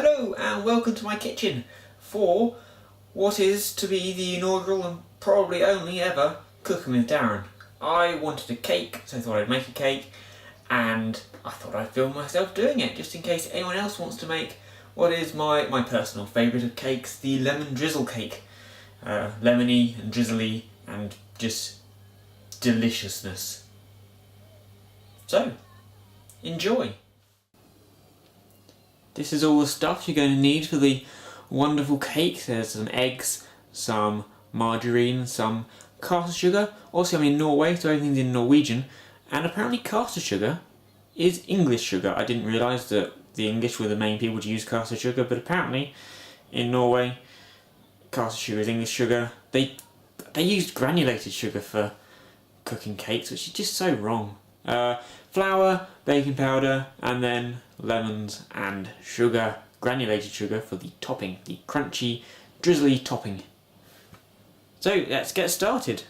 Hello and welcome to my kitchen for what is to be the inaugural and probably only ever Cooking with Darren. I wanted a cake, so I thought I'd make a cake, and I thought I'd film myself doing it just in case anyone else wants to make what is my personal favourite of cakes, the lemon drizzle cake. Lemony and drizzly and just deliciousness. So, enjoy! This is all the stuff you're going to need for the wonderful cake. There's some eggs, some margarine, some caster sugar. Also, I'm in Norway, so everything's in Norwegian. And apparently caster sugar is English sugar. I didn't realise that the English were the main people to use caster sugar, but apparently in Norway, caster sugar is English sugar. They used granulated sugar for cooking cakes, which is just so wrong. Flour, baking powder, and then lemons and sugar, granulated sugar for the topping, the crunchy, drizzly topping. So let's get started.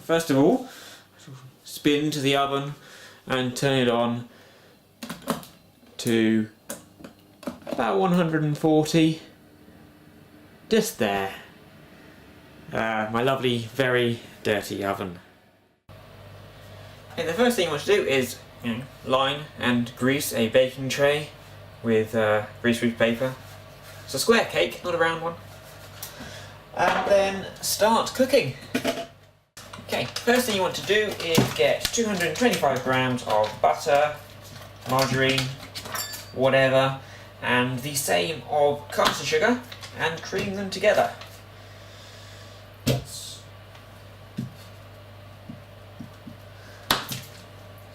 First of all, spin to the oven and turn it on to about 140. Just there. My lovely, very dirty oven. And the first thing you want to do is line and grease a baking tray with greaseproof paper. It's a square cake, not a round one. And then start cooking. Okay, first thing you want to do is get 225 grams of butter, margarine, whatever, and the same of caster sugar, and cream them together.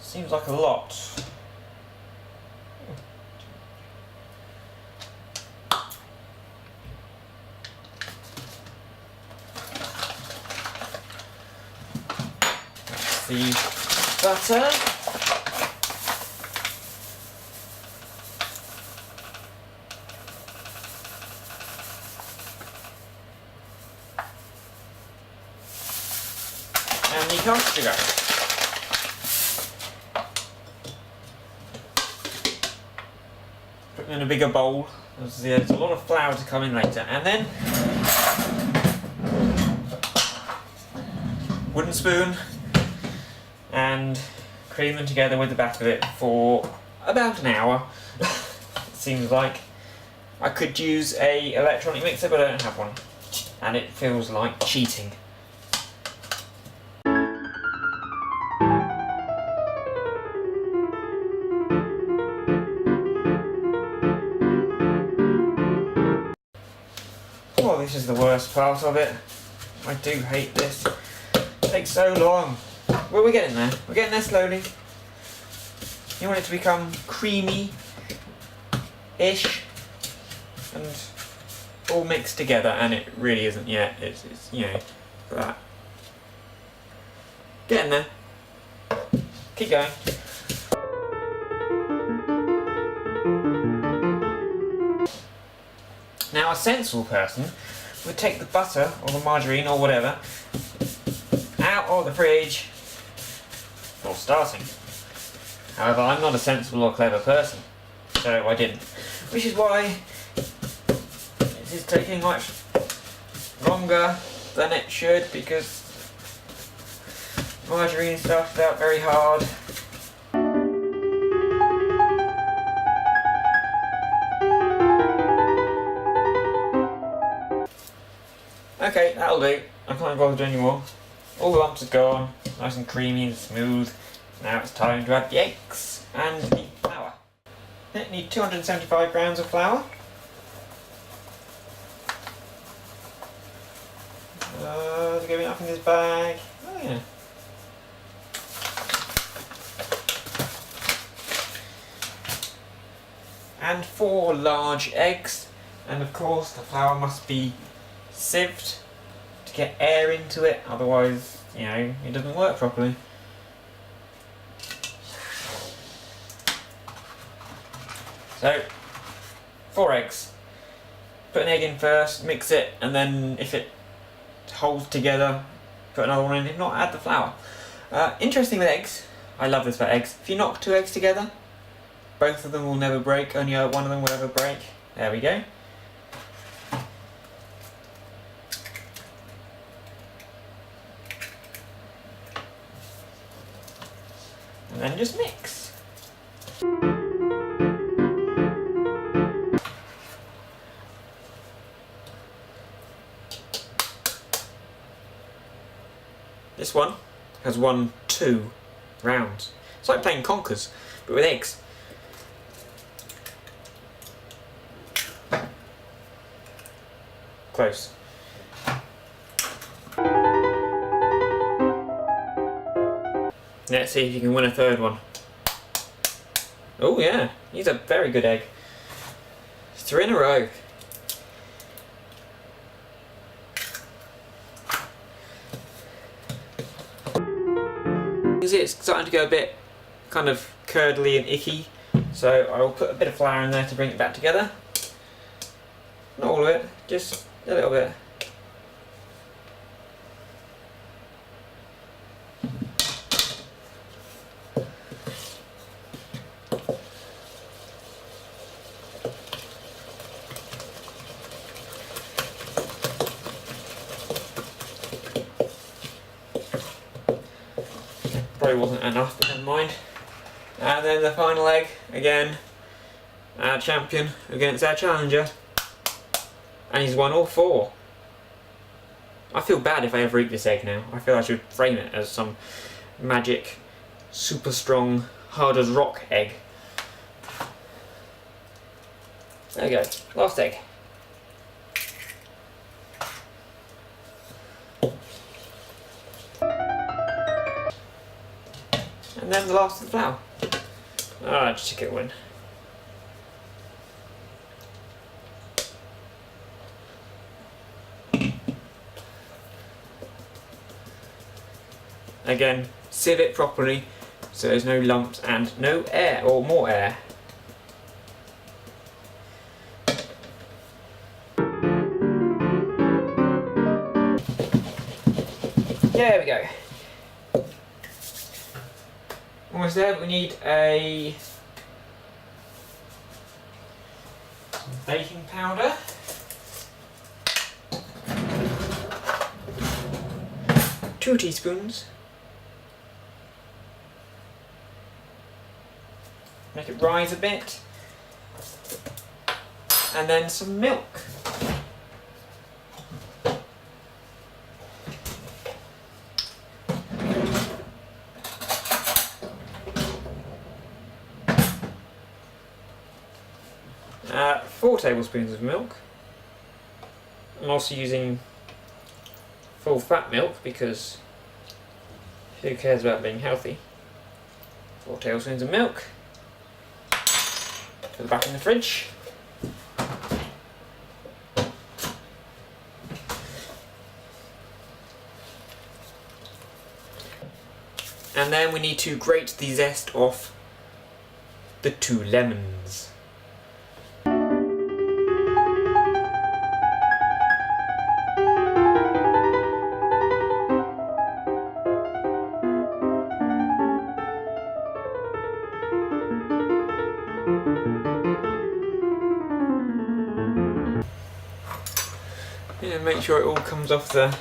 Seems like a lot. That's the butter. And the caster sugar. Put them in a bigger bowl. There's a lot of flour to come in later. And then wooden spoon and cream them together with the back of it for about an hour. It seems like. I could use a electronic mixer, but I don't have one. And it feels like cheating. Oh, this is the worst part of it. I do hate this. It takes so long. Well, we're getting there. We're getting there slowly. You want it to become creamy-ish and all mixed together, and it really isn't yet. It's that. Getting there. Keep going. Now, a sensible person would take the butter or the margarine or whatever out of the fridge for starting. However, I'm not a sensible or clever person, so I didn't. Which is why this is taking much longer than it should, because margarine started out very hard. Okay, that'll do. I can't bother doing any more. All the lumps are gone, nice and creamy and smooth. Now it's time to add the eggs and the flour. I need 275 grams of flour. There's going to be enough in this bag. Oh yeah. And 4 large eggs, and of course the flour must be sieved to get air into it, otherwise, it doesn't work properly. So, 4 eggs. Put an egg in first, mix it, and then if it holds together, put another one in. If not, add the flour. Interesting with eggs, I love this about eggs. If you knock 2 eggs together, both of them will never break, only one of them will ever break. There we go. And then just mix. This one has won 2 rounds. It's like playing conkers, but with eggs. Close. Let's see if you can win a 3rd one. Oh yeah, he's a very good egg. 3 in a row. You see it's starting to go a bit kind of curdly and icky, so I'll put a bit of flour in there to bring it back together. Not all of it, just a little bit. Probably wasn't enough, but never mind. And then the final egg, again, our champion against our challenger. And he's won all 4. I feel bad if I ever eat this egg now. I feel I should frame it as some magic, super strong, hard as rock egg. There we go, last egg. And then the last of the flour. Ah, just to get a win. Again, sieve it properly so there's no lumps and no air, or more air. There we go. Almost there, but we need a baking powder. Two teaspoons. Make it rise a bit. And then some milk. Four tablespoons of milk. I'm also using full fat milk because who cares about being healthy? 4 tablespoons of milk. Put it back in the fridge. And then we need to grate the zest off the 2 lemons. Yeah, make sure it all comes off the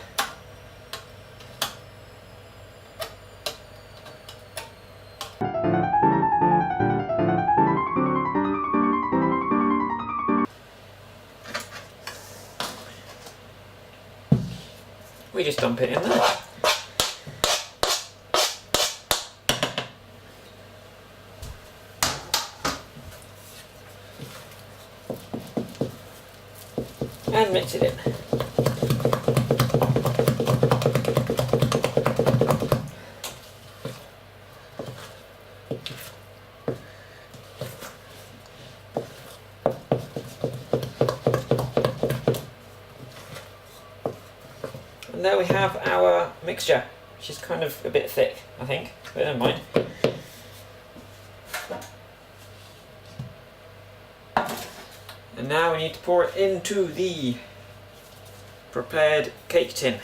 we just dump it in there. And mix it in. And there we have our mixture, which is kind of a bit thick, I think, but never mind. And now we need to pour it into the prepared cake tin.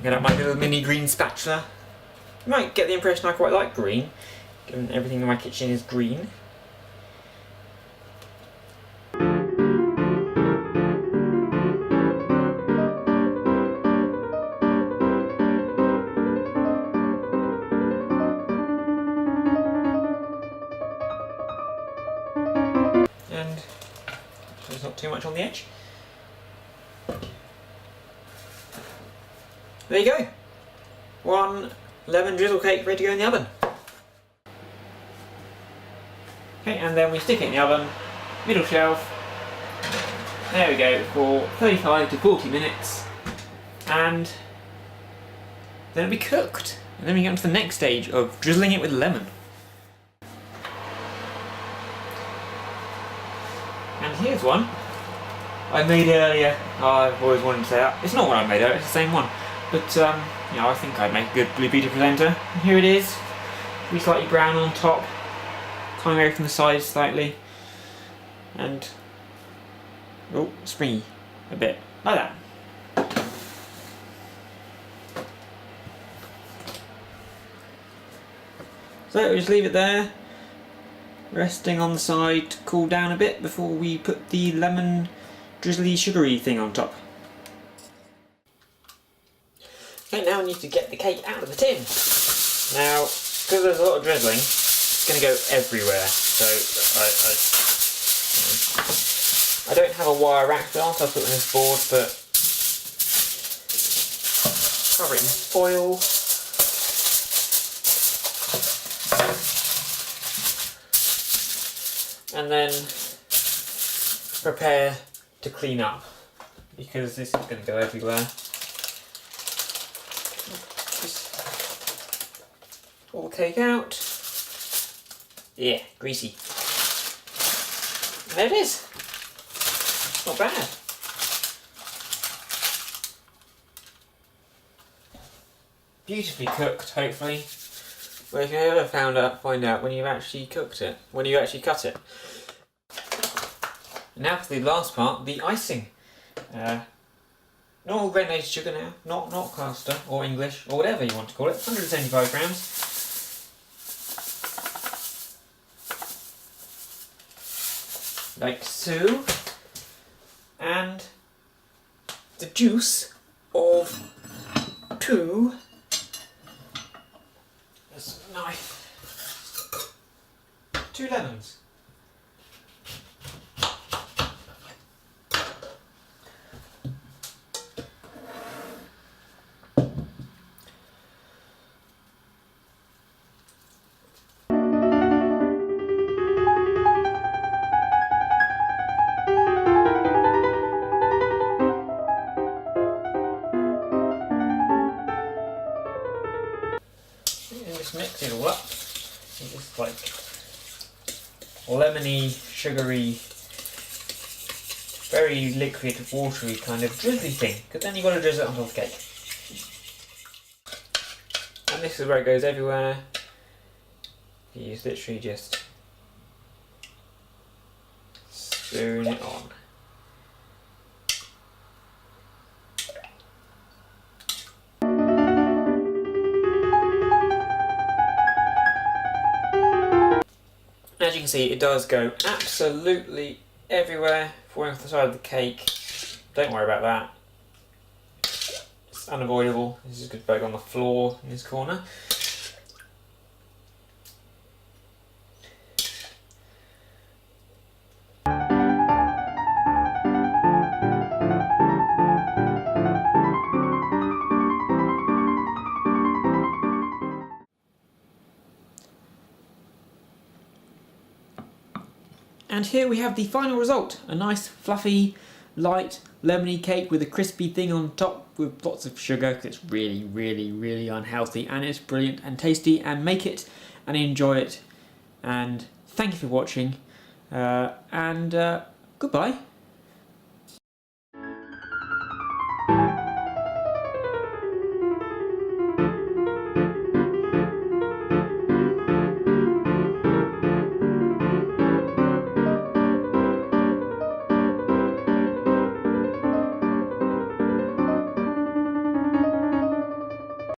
Get out my little mini green spatula. You might get the impression I quite like green, given everything in my kitchen is green. And so there's not too much on the edge. There you go. One lemon drizzle cake ready to go in the oven. Okay, and then we stick it in the oven, middle shelf. There we go, for 35 to 40 minutes. And then it'll be cooked. And then we get on to the next stage of drizzling it with lemon. And here's one I made earlier. I've always wanted to say that. It's not one I made earlier, it's the same one. But, you know, I think I'd make a good Blue Peter presenter. And here it is. Be slightly brown on top. Coming away from the sides slightly. And, oh, springy a bit. Like that. So, we just leave it there. Resting on the side to cool down a bit before we put the lemon drizzly sugary thing on top. Okay, now we need to get the cake out of the tin. Now, because there's a lot of drizzling, it's going to go everywhere. So I don't have a wire rack for that, so I'll put it on this board, but cover it in foil. And then prepare to clean up, because this is going to go everywhere. Just pull the cake out. Yeah, greasy. And there it is. Not bad. Beautifully cooked, hopefully. Well, if you ever find out when you've actually cooked it, when you actually cut it. Now for the last part, the icing. Normal granulated sugar now, not caster or English or whatever you want to call it. 175 grams. Like so. And the juice of 2. That's a knife. 2 lemons. Just mix it all up. It's just like lemony, sugary, very liquid, watery kind of drizzly thing. Because then you've got to drizzle it on top of the cake. And this is where it goes everywhere. You just literally just spoon it on. As you can see, it does go absolutely everywhere, falling off the side of the cake. Don't worry about that. It's unavoidable. This is good bug on the floor in this corner. And here we have the final result, a nice fluffy, light, lemony cake with a crispy thing on top with lots of sugar, because it's really, really, really unhealthy, and it's brilliant and tasty, and make it and enjoy it. And thank you for watching, and goodbye.